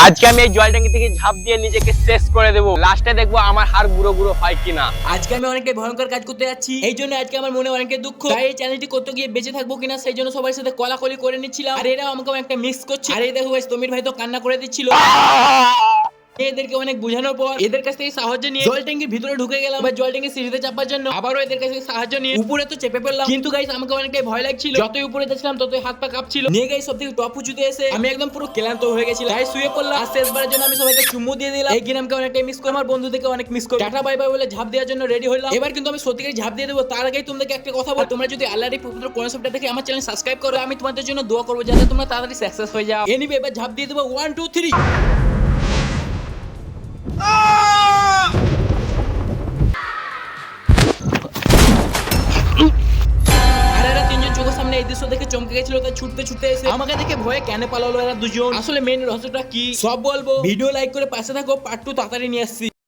আজকে আমি এই জল ট্যাঙ্কি থেকে ঝাঁপ দিয়ে নিজেকে শেষ করে দেবো, লাস্টে দেখবো আমার হাড় গুঁড়ো গুঁড়ো হয় কিনা। আজকে আমি অনেকটাই ভয়ঙ্কর কাজ করতে যাচ্ছি, এই জন্য আজকে আমার মনে অনেকটাই দুঃখ। তাই এই চ্যানেলটি করতে গিয়ে বেঁচে থাকবো কিনা সেই জন্য সবার সাথে কলাকলি করে নিচ্ছিলাম। আর এরাও আমাকে একটা মিক্স করছে। আর এই দেখো গাইস, তমির ভাই তো কান্না করে দিচ্ছিল। এদেরকে অনেক বোঝানোর পর এদের কাছ থেকে সাহায্য নিয়ে জল ট্যাঙ্কির ভিতরে ঢুকে গেলাম। জল ট্যাঙ্কি সিঁড়িতে চাপার জন্য আবারও এদের কাছ থেকে সাহায্য নিয়ে উপরে তো চেপে পড়লাম। কিন্তু গাইস আমাকে অনেকটাই ভয় লাগছিল, যতই উপরে যাচ্ছিলাম ততই হাত পা কাঁপছিল। নিয়ে গাইস সব থেকে টপ উঁচুতে এসে আমি একদম পুরো ক্লান্ত হয়ে গেছিলাম, তাই শুয়ে পড়লাম। আর শেষবারের জন্য আমি সবাইকে চুমু দিয়ে দিলাম। এই গেমকে অনেকটাই মিস করি, আমার বন্ধুদেরকে অনেক মিস করি। টাটা বাই বাই বলে ঝাঁপ দেওয়ার জন্য রেডি হলাম। এবার কিন্তু আমি সত্যিকার ঝাঁপ দিয়ে দেবো। তার আগেই তোমাদেরকে একটা কথা বল, তোমরা যদি আল্লাহর এই পবিত্র কনসেপ্টটা দেখে আমার চ্যানেল সাবস্ক্রাইব করো, আমি তোমাদের জন্য দোয়া করবো যাতে তোমরা তাড়াতাড়ি সাকসেস হয়ে যাও। এনিওয়ে এবার ঝাঁপ দিয়ে দেবো 1 2 3। তিনজন চোখের সামনে এই দৃশ্য দেখে চমকে গেছিল, তাই ছুটতে ছুটতে এসে আমাকে দেখে ভয়ে কেন পালালো এরা দুজন। আসলে মেন রহস্যটা কি সব বলবো, ভিডিও লাইক করে পাশে থাকো, পার্ট 2 তাড়াতাড়ি নিয়ে আসছি।